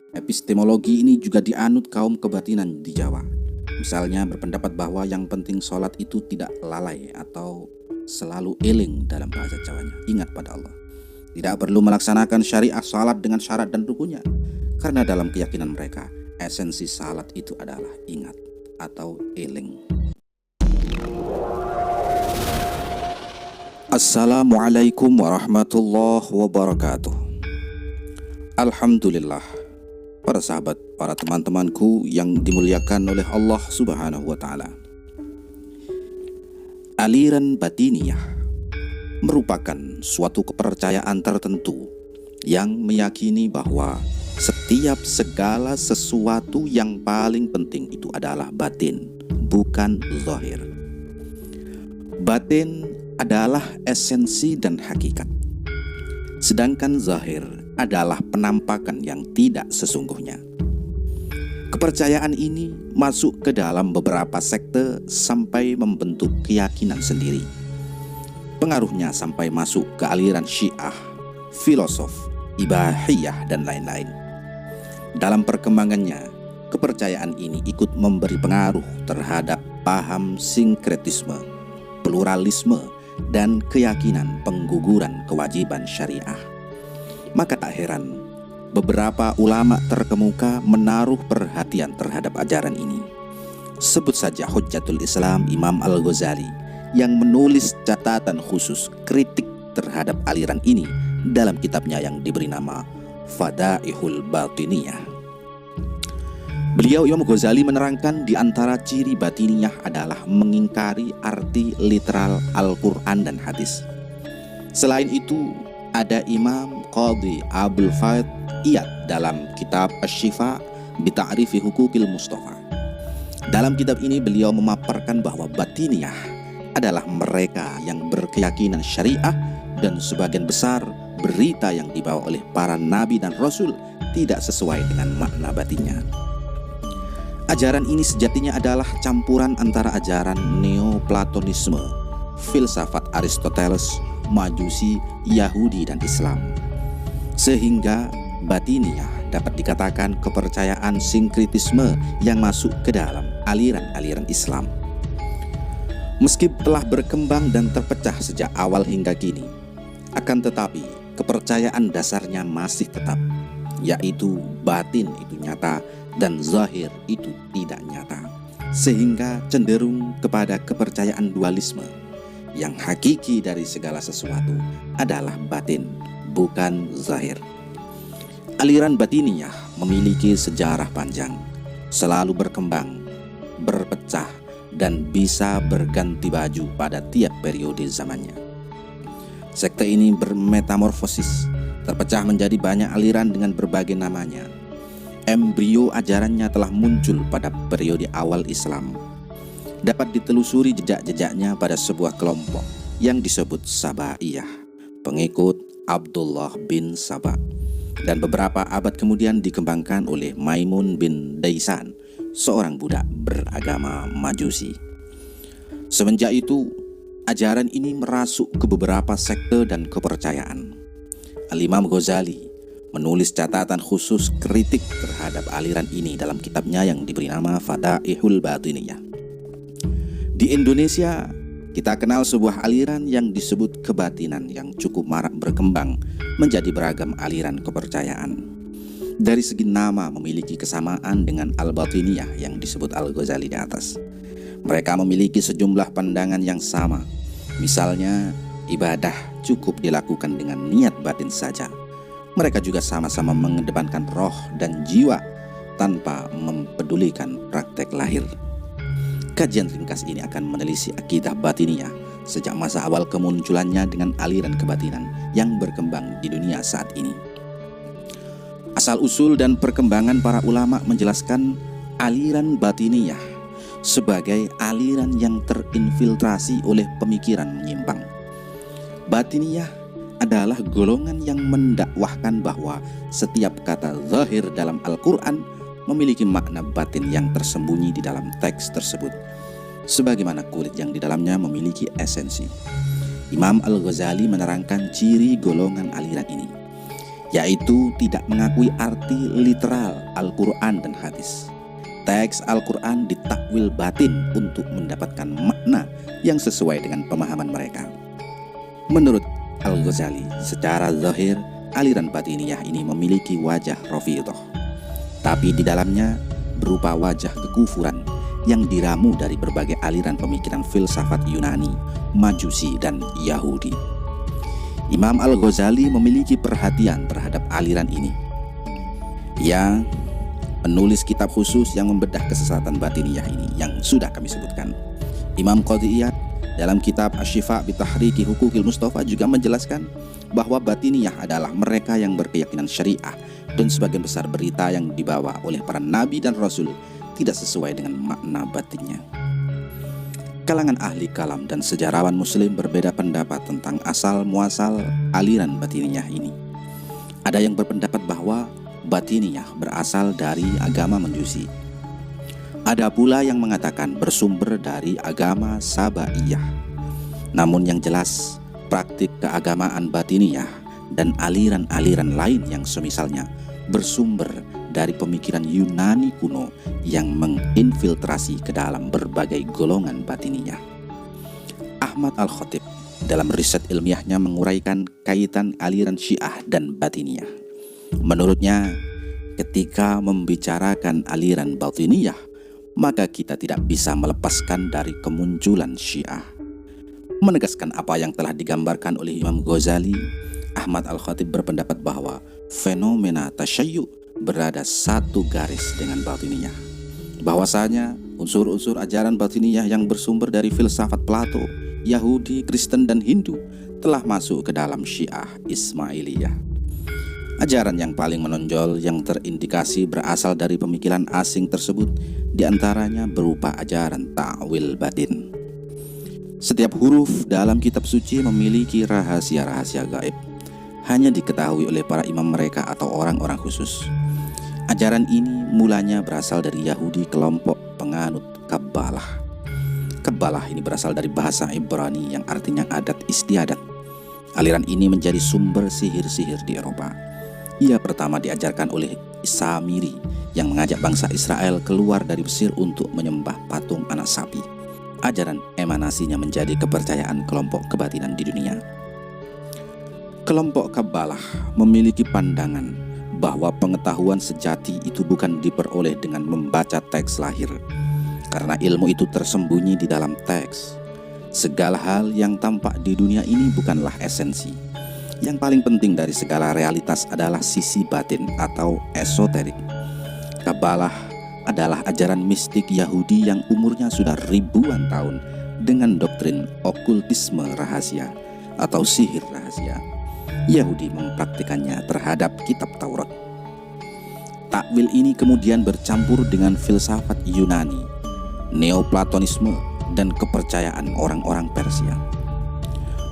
Epistemologi ini juga dianut kaum kebatinan di Jawa. Misalnya berpendapat bahwa yang penting sholat itu tidak lalai atau selalu eling dalam bahasa Jawanya, ingat pada Allah. Tidak perlu melaksanakan syariah salat dengan syarat dan rukunnya, karena dalam keyakinan mereka, esensi salat itu adalah ingat atau eling. Assalamualaikum warahmatullahi wabarakatuh. Alhamdulillah, para sahabat, para teman-temanku yang dimuliakan oleh Allah Subhanahu wa Ta'ala. Aliran batiniyah merupakan suatu kepercayaan tertentu yang meyakini bahwa setiap segala sesuatu yang paling penting itu adalah batin, bukan zahir. Batin adalah esensi dan hakikat, sedangkan zahir adalah penampakan yang tidak sesungguhnya. Kepercayaan ini masuk ke dalam beberapa sekte sampai membentuk keyakinan sendiri. Pengaruhnya sampai masuk ke aliran Syiah, filosof, ibahiyah, dan lain-lain. Dalam perkembangannya, kepercayaan ini ikut memberi pengaruh terhadap paham sinkretisme, pluralisme, dan keyakinan pengguguran kewajiban syariah. Maka tak heran beberapa ulama terkemuka menaruh perhatian terhadap ajaran ini. Sebut saja Hujjatul Islam Imam Al-Ghazali yang menulis catatan khusus kritik terhadap aliran ini dalam kitabnya yang diberi nama Fadaihul Batiniyah. Beliau Imam Ghazali menerangkan di antara ciri batiniyah adalah mengingkari arti literal Al-Quran dan hadis. Selain itu, ada Imam Qadhi Abdul Faid Iyad dalam kitab Asy-Syifa bi Ta'rifi Hukukil Mustafa. Dalam kitab ini beliau memaparkan bahwa batiniyah adalah mereka yang berkeyakinan syariah dan sebagian besar berita yang dibawa oleh para nabi dan rasul tidak sesuai dengan makna batinnya. Ajaran ini sejatinya adalah campuran antara ajaran Neoplatonisme, filsafat Aristoteles, Majusi, Yahudi, dan Islam. Sehingga batiniyah dapat dikatakan kepercayaan sinkretisme yang masuk ke dalam aliran-aliran Islam. Meski telah berkembang dan terpecah sejak awal hingga kini, akan tetapi kepercayaan dasarnya masih tetap, yaitu batin itu nyata dan zahir itu tidak nyata, sehingga cenderung kepada kepercayaan dualisme. Yang hakiki dari segala sesuatu adalah batin, bukan zahir. Aliran batiniyah memiliki sejarah panjang, selalu berkembang, berpecah, dan bisa berganti baju pada tiap periode zamannya. Sekte ini bermetamorfosis, terpecah menjadi banyak aliran dengan berbagai namanya. Embrio ajarannya telah muncul pada periode awal Islam. Dapat ditelusuri jejak-jejaknya pada sebuah kelompok yang disebut Sabaiyah, pengikut Abdullah bin Saba, dan beberapa abad kemudian dikembangkan oleh Maimun bin Daisan, seorang budak beragama Majusi. Semenjak itu, ajaran ini merasuk ke beberapa sekte dan kepercayaan. Al-Imam Ghazali menulis catatan khusus kritik terhadap aliran ini dalam kitabnya yang diberi nama Fadaihul Batiniyah. Di Indonesia, kita kenal sebuah aliran yang disebut kebatinan yang cukup marak berkembang menjadi beragam aliran kepercayaan. Dari segi nama memiliki kesamaan dengan Al-Batiniyah yang disebut Al-Ghazali di atas. Mereka memiliki sejumlah pandangan yang sama. Misalnya, ibadah cukup dilakukan dengan niat batin saja. Mereka juga sama-sama mengedepankan roh dan jiwa tanpa mempedulikan praktek lahir. Kajian ringkas ini akan menelisik akidah batiniyah sejak masa awal kemunculannya dengan aliran kebatinan yang berkembang di dunia saat ini. Asal-usul dan perkembangan para ulama menjelaskan aliran batiniyah sebagai aliran yang terinfiltrasi oleh pemikiran menyimpang. Batiniyah adalah golongan yang mendakwahkan bahwa setiap kata zahir dalam Al-Quran memiliki makna batin yang tersembunyi di dalam teks tersebut, sebagaimana kulit yang di dalamnya memiliki esensi. Imam Al-Ghazali menerangkan ciri golongan aliran ini. yaitu tidak mengakui arti literal Al-Quran dan hadis. Teks Al-Quran ditakwil batin untuk mendapatkan makna yang sesuai dengan pemahaman mereka. Menurut Al-Ghazali, secara zahir aliran batiniyah ini memiliki wajah Rafidhah, tapi di dalamnya berupa wajah kekufuran yang diramu dari berbagai aliran pemikiran filsafat Yunani, Majusi, dan Yahudi. Imam Al-Ghazali memiliki perhatian terhadap aliran ini. Ia menulis kitab khusus yang membedah kesesatan batiniyah ini yang sudah kami sebutkan. Imam Qadhi Iyad dalam kitab Asy-Syifa bi Tahriki Huquqil Mustafa juga menjelaskan bahwa batiniyah adalah mereka yang berkeyakinan syariah dan sebagian besar berita yang dibawa oleh para nabi dan rasul tidak sesuai dengan makna batinnya. Kalangan ahli kalam dan sejarawan muslim berbeda pendapat tentang asal muasal aliran batiniyah ini. Ada yang berpendapat bahwa batiniyah berasal dari agama Majusi. Ada pula yang mengatakan bersumber dari agama Sabaiyah. Namun yang jelas, praktik keagamaan batiniyah dan aliran-aliran lain yang semisalnya bersumber dari pemikiran Yunani kuno yang menginfiltrasi ke dalam berbagai golongan batiniyah. Ahmad Al-Khatib dalam riset ilmiahnya menguraikan kaitan aliran Syiah dan batiniyah. Menurutnya, ketika membicarakan aliran batiniyah, maka kita tidak bisa melepaskan dari kemunculan Syiah. Menegaskan apa yang telah digambarkan oleh Imam Ghazali, Ahmad Al-Khatib berpendapat bahwa fenomena tasyayyu berada satu garis dengan batiniyah. Bahwasanya unsur-unsur ajaran batiniyah yang bersumber dari filsafat Plato, Yahudi, Kristen, dan Hindu telah masuk ke dalam Syiah Ismailiyah. Ajaran yang paling menonjol yang terindikasi berasal dari pemikiran asing tersebut diantaranya berupa ajaran ta'wil batin. Setiap huruf dalam kitab suci memiliki rahasia-rahasia gaib, hanya diketahui oleh para imam mereka atau orang-orang khusus. Ajaran ini mulanya berasal dari Yahudi kelompok penganut Kabbalah. Kabbalah ini berasal dari bahasa Ibrani yang artinya adat istiadat. Aliran ini menjadi sumber sihir-sihir di Eropa. Ia pertama diajarkan oleh Samiri yang mengajak bangsa Israel keluar dari Mesir untuk menyembah patung anak sapi. Ajaran emanasinya menjadi kepercayaan kelompok kebatinan di dunia. Kelompok Kabbalah memiliki pandangan bahwa pengetahuan sejati itu bukan diperoleh dengan membaca teks lahir, karena ilmu itu tersembunyi di dalam teks. Segala hal yang tampak di dunia ini bukanlah esensi. Yang paling penting dari segala realitas adalah sisi batin atau esoterik. Kabbalah adalah ajaran mistik Yahudi yang umurnya sudah ribuan tahun dengan doktrin okultisme rahasia atau sihir rahasia. Yahudi mempraktikannya terhadap kitab Taurat. Takwil ini kemudian bercampur dengan filsafat Yunani, Neoplatonisme, dan kepercayaan orang-orang Persia.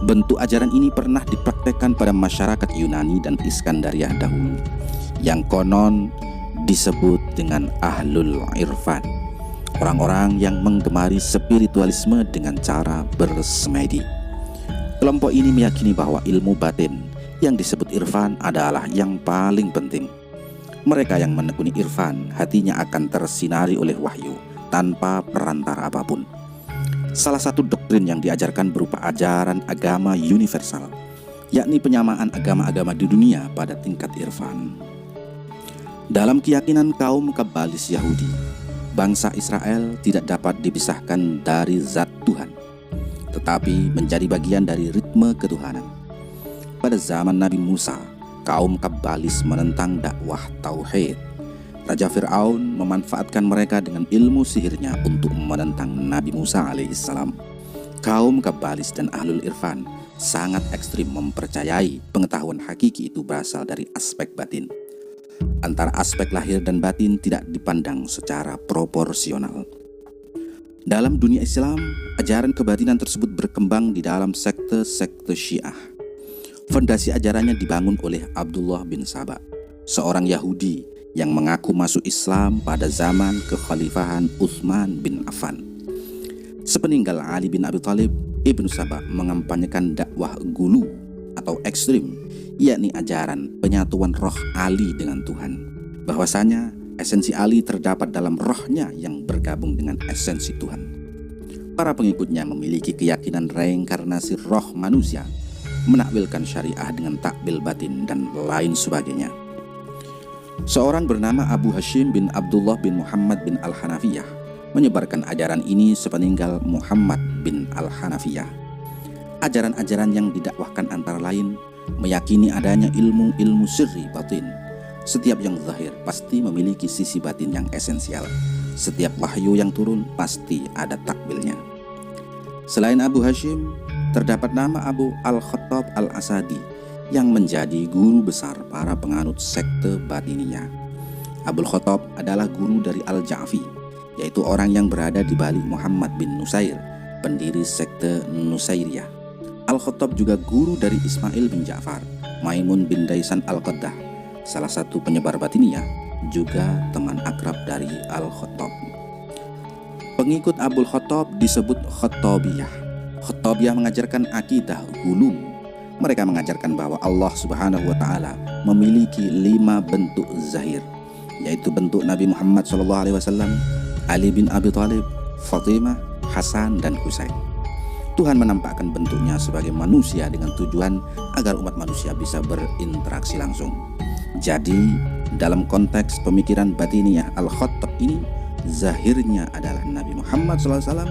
Bentuk ajaran ini pernah dipraktekkan pada masyarakat Yunani dan Iskandariah dahulu, yang konon disebut dengan Ahlul Irfan, orang-orang yang menggemari spiritualisme dengan cara bersemedi. Kelompok ini meyakini bahwa ilmu batin yang disebut irfan adalah yang paling penting. Mereka yang menekuni irfan, hatinya akan tersinari oleh wahyu tanpa perantara apapun. Salah satu doktrin yang diajarkan berupa ajaran agama universal, yakni penyamaan agama-agama di dunia pada tingkat irfan. Dalam keyakinan kaum Kabbalis Yahudi, bangsa Israel tidak dapat dipisahkan dari zat Tuhan, tetapi menjadi bagian dari ritme ketuhanan. Pada zaman Nabi Musa, kaum Kabbalis menentang dakwah Tauhid. Raja Fir'aun memanfaatkan mereka dengan ilmu sihirnya untuk menentang Nabi Musa alaihissalam. Kaum Kabbalis dan Ahlul Irfan sangat ekstrim mempercayai pengetahuan hakiki itu berasal dari aspek batin. Antara aspek lahir dan batin tidak dipandang secara proporsional. Dalam dunia Islam, ajaran kebatinan tersebut berkembang di dalam sekte-sekte Syiah. Fondasi ajarannya dibangun oleh Abdullah bin Saba, seorang Yahudi yang mengaku masuk Islam pada zaman kekhalifahan Utsman bin Affan. Sepeninggal Ali bin Abi Thalib, Ibnu Saba mengampanyekan dakwah gulu atau ekstrim yakni ajaran penyatuan roh Ali dengan Tuhan, bahwasanya esensi Ali terdapat dalam rohnya yang bergabung dengan esensi Tuhan. Para pengikutnya memiliki keyakinan reinkarnasi roh manusia, menakwilkan syariah dengan takbil batin, dan lain sebagainya. Seorang bernama Abu Hashim bin Abdullah bin Muhammad bin Al-Hanafiyah menyebarkan ajaran ini sepeninggal Muhammad bin Al-Hanafiyah. Ajaran-ajaran yang didakwahkan antara lain meyakini adanya ilmu-ilmu sirri batin. Setiap yang zahir pasti memiliki sisi batin yang esensial. Setiap wahyu yang turun pasti ada takbilnya. Selain Abu Hashim, terdapat nama Abu Al-Khattab Al-Asadi yang menjadi guru besar para penganut sekte Batiniyah. Abul Khattab adalah guru dari Al-Ja'fi, yaitu orang yang berada di balik Muhammad bin Nusair, pendiri sekte Nusairiyah. Al-Khattab juga guru dari Ismail bin Ja'far, Maimun bin Daisan Al-Qaddah, salah satu penyebar Batiniyah, juga teman akrab dari Al-Khattab. Pengikut Abul Khattab disebut Khattabiyah. Khattabiyah mengajarkan akidah hulul. Mereka mengajarkan bahwa Allah Subhanahu wa Ta'ala memiliki 5 bentuk zahir, yaitu bentuk Nabi Muhammad SAW, Ali bin Abi Thalib, Fatimah, Hasan, dan Husain. Tuhan menampakkan bentuknya sebagai manusia dengan tujuan agar umat manusia bisa berinteraksi langsung. Jadi, dalam konteks pemikiran Batiniyah Al-Khattab ini, zahirnya adalah Nabi Muhammad SAW,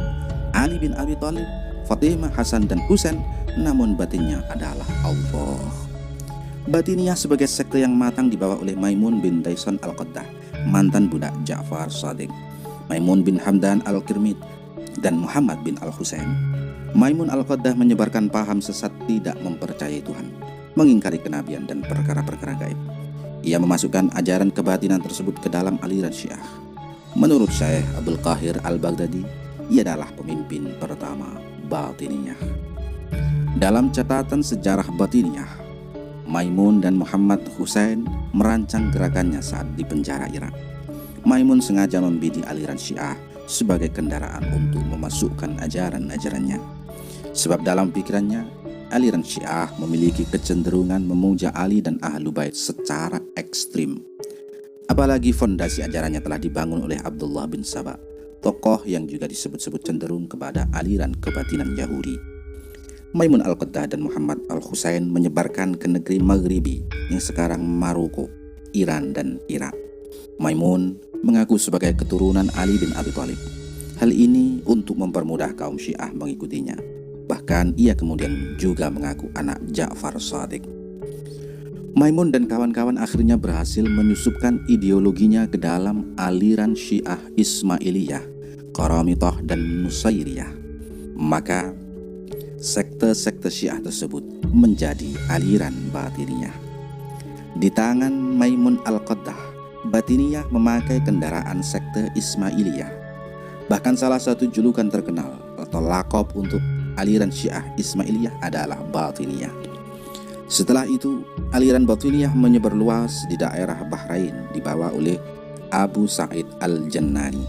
Ali bin Abi Thalib, Fatimah, Hasan, dan Husain, namun batinnya adalah Allah. Batiniyah sebagai sekte yang matang dibawa oleh Maimun bin Daisan Al-Qaddah, mantan budak Ja'far Shadiq, Maimun bin Hamdan Al-Kirmid, dan Muhammad bin Al-Husain. Maimun Al-Qaddah menyebarkan paham sesat tidak mempercayai Tuhan, mengingkari kenabian dan perkara-perkara gaib. Ia memasukkan ajaran kebatinan tersebut ke dalam aliran Syiah. Menurut Syekh Abdul Qahir Al-Baghdadi, ia adalah pemimpin pertama Batiniyah. Dalam catatan sejarah Batiniyah, Maimun dan Muhammad Husain merancang gerakannya saat di penjara Irak. Maimun sengaja membidik aliran Syiah sebagai kendaraan untuk memasukkan ajaran-ajarannya. Sebab dalam pikirannya, aliran Syiah memiliki kecenderungan memuja Ali dan Ahlu Bait secara ekstrim. Apalagi fondasi ajarannya telah dibangun oleh Abdullah bin Saba, tokoh yang juga disebut-sebut cenderung kepada aliran kebatinan Yahudi. Maimun Al-Qaddah dan Muhammad Al-Husain menyebarkan ke negeri Maghribi yang sekarang Maroko, Iran, dan Irak. Maimun mengaku sebagai keturunan Ali bin Abi Thalib. Hal ini untuk mempermudah kaum Syiah mengikutinya. Bahkan ia kemudian juga mengaku anak Ja'far Shadiq. Maimun dan kawan-kawan akhirnya berhasil menyusupkan ideologinya ke dalam aliran Syiah Ismailiyah, Qaramitah, dan Nusairiyah. Maka sekte-sekte Syiah tersebut menjadi aliran Batiniyah. Di tangan Maimun Al-Qaddah, Batiniyah memakai kendaraan sekte Ismailiyah. Bahkan salah satu julukan terkenal atau lakop untuk aliran Syiah Ismailiyah adalah Batiniyah. Setelah itu, aliran Batiniyah menyebar luas di daerah Bahrain dibawa oleh Abu Sa'id Al-Jannani.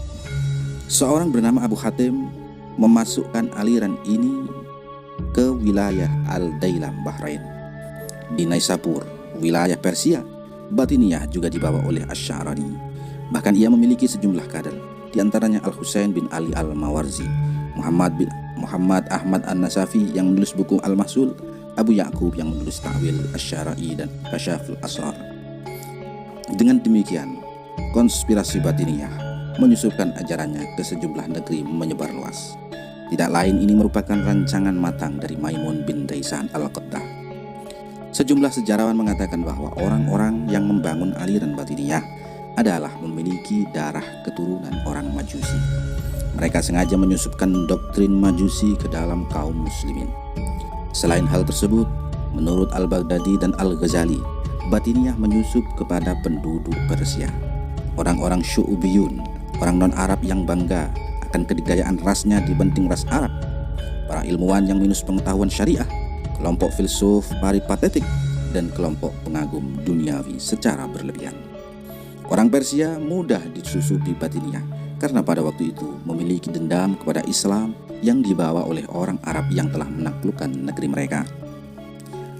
Seorang bernama Abu Hatim memasukkan aliran ini ke wilayah Al-Dailam, Bahrain. Di Naisapur, wilayah Persia, Batiniyah juga dibawa oleh Asy'arani. Bahkan ia memiliki sejumlah kader, di antaranya Al-Husain bin Ali Al-Mawarzi, Muhammad Ahmad An-Nasafi yang menulis buku Al-Mahsul, Abu Ya'qub yang menulis Ta'wil Asy-Syara'i dan Kasyaful Asrar. Dengan demikian, konspirasi Batiniyah menyusupkan ajarannya ke sejumlah negeri menyebar luas. Tidak lain ini merupakan rancangan matang dari Maimun bin Daisan Al-Qaddah. Sejumlah sejarawan mengatakan bahwa orang-orang yang membangun aliran Batiniyah adalah memiliki darah keturunan orang Majusi. Mereka sengaja menyusupkan doktrin Majusi ke dalam kaum muslimin. Selain hal tersebut, menurut Al-Baghdadi dan Al-Ghazali, Batiniyah menyusup kepada penduduk Persia. Orang-orang Syu'ubiyun, orang non-Arab yang bangga akan kedikdayaan rasnya dibanding ras Arab, para ilmuwan yang minus pengetahuan syariah, kelompok filsuf peripatetik, dan kelompok pengagum duniawi secara berlebihan. Orang Persia mudah disusupi Batiniyah karena pada waktu itu memiliki dendam kepada Islam yang dibawa oleh orang Arab yang telah menaklukkan negeri mereka.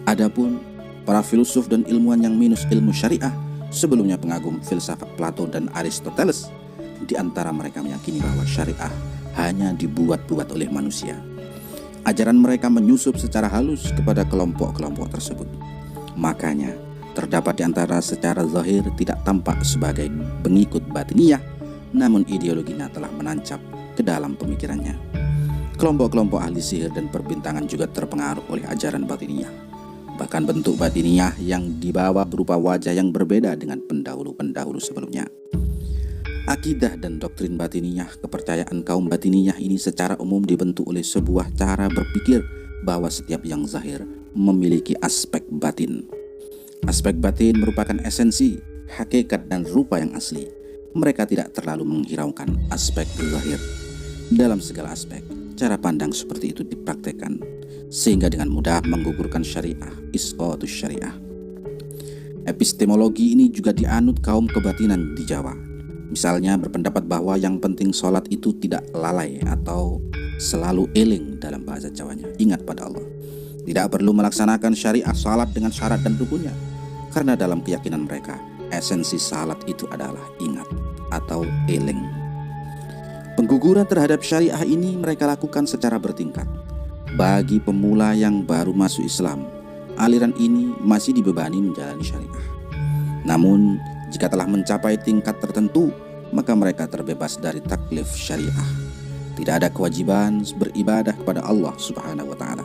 Adapun para filsuf dan ilmuwan yang minus ilmu syariah, sebelumnya pengagum filsafat Plato dan Aristoteles, di antara mereka meyakini bahwa syariah hanya dibuat-buat oleh manusia. Ajaran mereka menyusup secara halus kepada kelompok-kelompok tersebut. Makanya, terdapat di antara secara zahir tidak tampak sebagai pengikut batiniyah, namun ideologinya telah menancap ke dalam pemikirannya. Kelompok-kelompok ahli sihir dan perbintangan juga terpengaruh oleh ajaran batiniyah. Bahkan bentuk batiniyah yang dibawa berupa wajah yang berbeda dengan pendahulu-pendahulu sebelumnya. Akidah dan doktrin batiniyah, kepercayaan kaum batiniyah ini secara umum dibentuk oleh sebuah cara berpikir bahwa setiap yang zahir memiliki aspek batin. Aspek batin merupakan esensi, hakikat dan rupa yang asli. Mereka tidak terlalu menghiraukan aspek zahir. Dalam segala aspek, cara pandang seperti itu dipraktekkan, sehingga dengan mudah menggugurkan syariah, isqatus syariah. Epistemologi ini juga dianut kaum kebatinan di Jawa. Misalnya berpendapat bahwa yang penting sholat itu tidak lalai atau selalu eling dalam bahasa Jawanya, ingat pada Allah. Tidak perlu melaksanakan syariah salat dengan syarat dan rukunnya, karena dalam keyakinan mereka, esensi salat itu adalah ingat atau eling. Pengguguran terhadap syariah ini mereka lakukan secara bertingkat. Bagi pemula yang baru masuk Islam, aliran ini masih dibebani menjalani syariah. Namun, jika telah mencapai tingkat tertentu, maka mereka terbebas dari taklif syariah. Tidak ada kewajiban beribadah kepada Allah Subhanahu wa Ta'ala.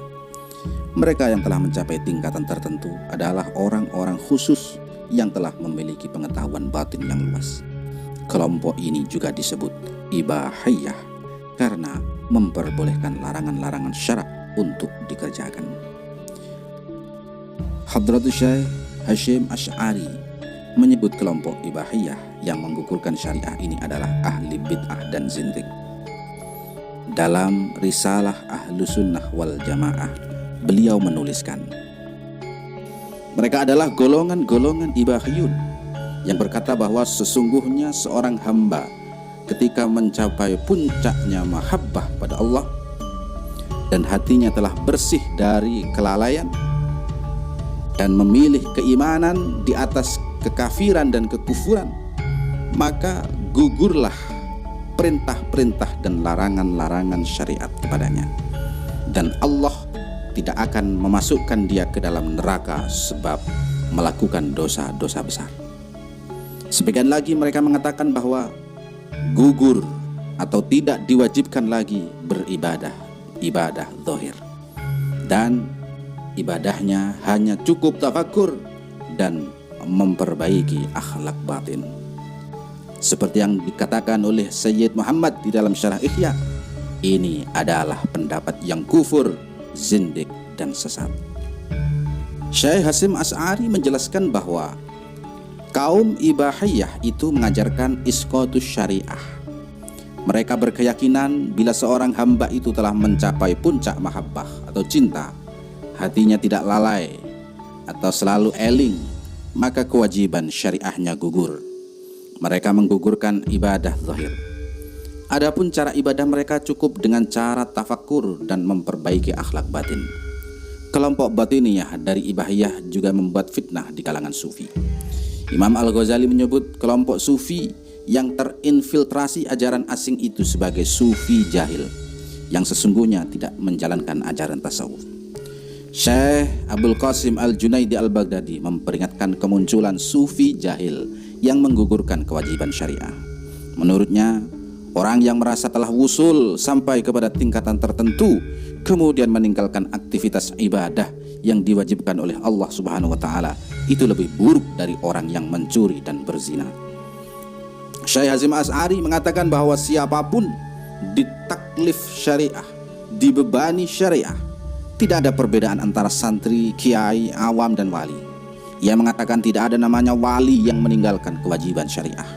Mereka yang telah mencapai tingkatan tertentu adalah orang-orang khusus yang telah memiliki pengetahuan batin yang luas. Kelompok ini juga disebut ibahiyah karena memperbolehkan larangan-larangan syarak untuk dikerjakan. Hadratus Syekh Hasyim Asy'ari menyebut kelompok ibahiyah yang menggugurkan syariah ini adalah ahli bid'ah dan zindik. Dalam risalah Ahlus Sunnah wal Jamaah, beliau menuliskan, mereka adalah golongan-golongan ibahiyun yang berkata bahwa sesungguhnya seorang hamba ketika mencapai puncaknya mahabbah pada Allah dan hatinya telah bersih dari kelalaian dan memilih keimanan di atas kekafiran dan kekufuran, maka gugurlah perintah-perintah dan larangan-larangan syariat kepadanya, dan Allah tidak akan memasukkan dia ke dalam neraka sebab melakukan dosa-dosa besar. Sebagian lagi mereka mengatakan bahwa gugur atau tidak diwajibkan lagi beribadah, ibadah zahir, dan ibadahnya hanya cukup tafakur dan memperbaiki akhlak batin. Seperti yang dikatakan oleh Sayyid Muhammad di dalam Syarah Ihya, ini adalah pendapat yang kufur, zindik dan sesat. Syekh Hasyim Asy'ari menjelaskan bahwa kaum ibahiyah itu mengajarkan isqatus syariah. Mereka berkeyakinan bila seorang hamba itu telah mencapai puncak mahabbah atau cinta, hatinya tidak lalai atau selalu eling, maka kewajiban syariahnya gugur. Mereka menggugurkan ibadah zahir. Adapun cara ibadah mereka cukup dengan cara tafakur dan memperbaiki akhlak batin. Kelompok batiniyah dari ibahiyah juga membuat fitnah di kalangan sufi. Imam Al-Ghazali menyebut kelompok sufi yang terinfiltrasi ajaran asing itu sebagai sufi jahil, yang sesungguhnya tidak menjalankan ajaran tasawuf. Syekh Abdul Qasim Al-Junaidi Al-Baghdadi memperingatkan kemunculan sufi jahil yang menggugurkan kewajiban syariah. Menurutnya, orang yang merasa telah wusul sampai kepada tingkatan tertentu kemudian meninggalkan aktivitas ibadah yang diwajibkan oleh Allah Subhanahu wa Ta'ala itu lebih buruk dari orang yang mencuri dan berzina. Syekh Hasyim Asy'ari mengatakan bahwa siapapun ditaklif syariah, dibebani syariah, tidak ada perbedaan antara santri, kiai, awam dan wali. Ia mengatakan tidak ada namanya wali yang meninggalkan kewajiban syariah.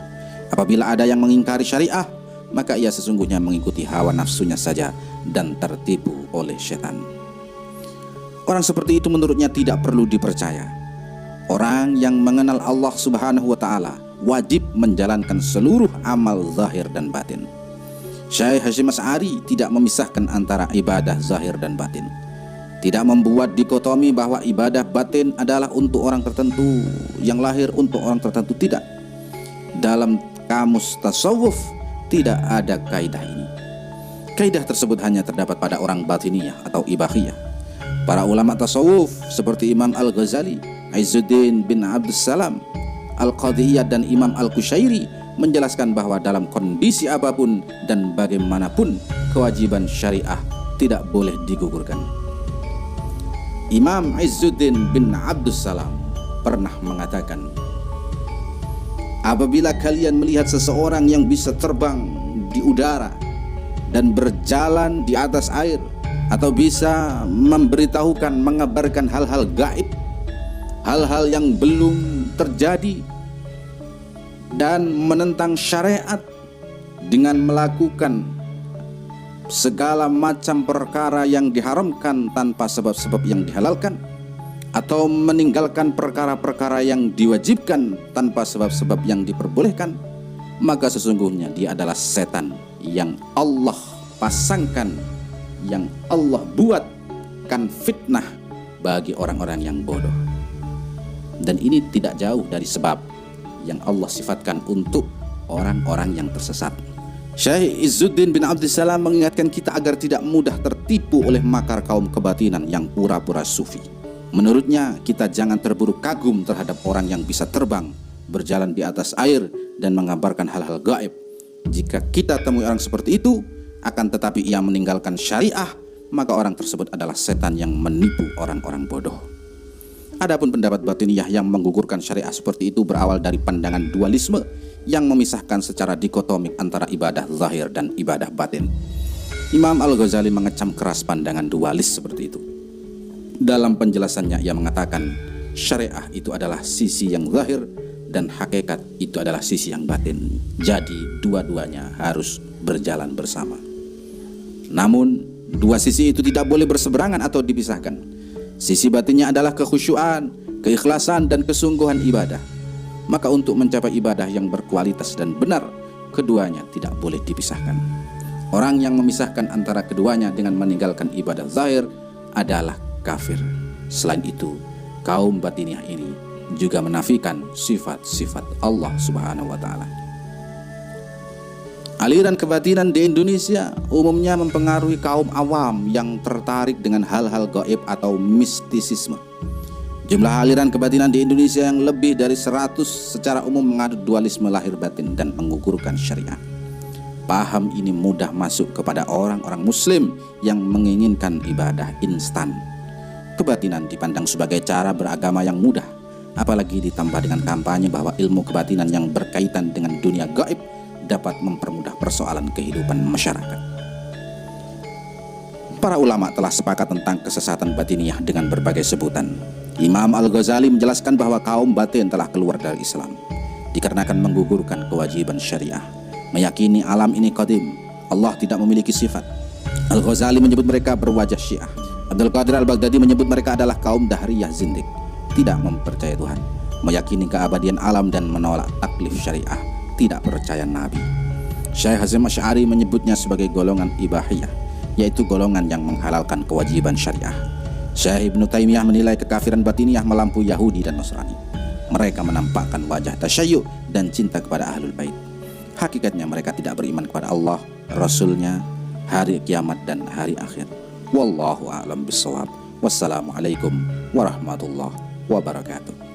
Apabila ada yang mengingkari syariah, maka ia sesungguhnya mengikuti hawa nafsunya saja dan tertipu oleh setan. Orang seperti itu menurutnya tidak perlu dipercaya. Orang yang mengenal Allah Subhanahu wa Ta'ala wajib menjalankan seluruh amal zahir dan batin. Syekh Hasyim Asy'ari tidak memisahkan antara ibadah zahir dan batin. Tidak membuat dikotomi bahwa ibadah batin adalah untuk orang tertentu, yang lahir untuk orang tertentu, tidak. Dalam kamus tasawuf tidak ada kaidah ini. Kaidah tersebut hanya terdapat pada orang batiniyah atau ibahiyah. Para ulama tasawuf seperti Imam Al-Ghazali, Izzuddin bin Abdussalam, Al-Qadiyah dan Imam Al-Qushairi menjelaskan bahwa dalam kondisi apapun dan bagaimanapun kewajiban syariah tidak boleh digugurkan. Imam Izzuddin bin Abdussalam pernah mengatakan, apabila kalian melihat seseorang yang bisa terbang di udara dan berjalan di atas air, atau bisa memberitahukan, mengabarkan hal-hal gaib, hal-hal yang belum terjadi, dan menentang syariat dengan melakukan segala macam perkara yang diharamkan tanpa sebab-sebab yang dihalalkan, atau meninggalkan perkara-perkara yang diwajibkan tanpa sebab-sebab yang diperbolehkan, maka sesungguhnya dia adalah setan yang Allah pasangkan, yang Allah buatkan fitnah bagi orang-orang yang bodoh. Dan ini tidak jauh dari sebab yang Allah sifatkan untuk orang-orang yang tersesat. Syekh Izzuddin bin Abdussalam mengingatkan kita agar tidak mudah tertipu oleh makar kaum kebatinan yang pura-pura sufi. Menurutnya, kita jangan terburu kagum terhadap orang yang bisa terbang, berjalan di atas air, dan mengabarkan hal-hal gaib. Jika kita temui orang seperti itu, akan tetapi ia meninggalkan syariah, maka orang tersebut adalah setan yang menipu orang-orang bodoh. Adapun pendapat batiniyah yang menggugurkan syariah seperti itu berawal dari pandangan dualisme yang memisahkan secara dikotomik antara ibadah zahir dan ibadah batin. Imam Al-Ghazali mengecam keras pandangan dualis seperti itu. Dalam penjelasannya ia mengatakan, syariah itu adalah sisi yang zahir dan hakikat itu adalah sisi yang batin. Jadi dua-duanya harus berjalan bersama. Namun dua sisi itu tidak boleh berseberangan atau dipisahkan. Sisi batinnya adalah kekhusyuan, keikhlasan dan kesungguhan ibadah. Maka untuk mencapai ibadah yang berkualitas dan benar, keduanya tidak boleh dipisahkan. Orang yang memisahkan antara keduanya dengan meninggalkan ibadah zahir adalah kafir. Selain itu, kaum batiniyah ini juga menafikan sifat-sifat Allah Subhanahu wa taala. Aliran kebatinan di Indonesia umumnya mempengaruhi kaum awam yang tertarik dengan hal-hal gaib atau mistisisme. Jumlah aliran kebatinan di Indonesia yang lebih dari 100 secara umum mengadut dualisme lahir batin dan menggugurkan syariah. Paham ini mudah masuk kepada orang-orang muslim yang menginginkan ibadah instan. Kebatinan dipandang sebagai cara beragama yang mudah, apalagi ditambah dengan kampanye bahwa ilmu kebatinan yang berkaitan dengan dunia gaib dapat mempermudah persoalan kehidupan masyarakat. Para ulama telah sepakat tentang kesesatan batiniyah dengan berbagai sebutan. Imam Al-Ghazali menjelaskan bahwa kaum batin telah keluar dari Islam dikarenakan menggugurkan kewajiban syariah, meyakini alam ini qadim, Allah tidak memiliki sifat. Al-Ghazali menyebut mereka berwajah Syiah. Abdul Qadir Al-Baghdadi menyebut mereka adalah kaum Dahriyah zindik, tidak mempercayai Tuhan, meyakini keabadian alam dan menolak taklif syariah, tidak percaya Nabi. Syekh Hasyim Asy'ari menyebutnya sebagai golongan ibahiyah, yaitu golongan yang menghalalkan kewajiban syariah. Syekh Ibnu Taimiyah menilai kekafiran batiniyah melampaui Yahudi dan Nasrani. Mereka menampakkan wajah tasyayyu dan cinta kepada ahlul bait. Hakikatnya mereka tidak beriman kepada Allah, Rasulnya, hari kiamat dan hari akhir. Wallahu a'lam bishawab. Wassalamualaikum warahmatullahi wabarakatuh.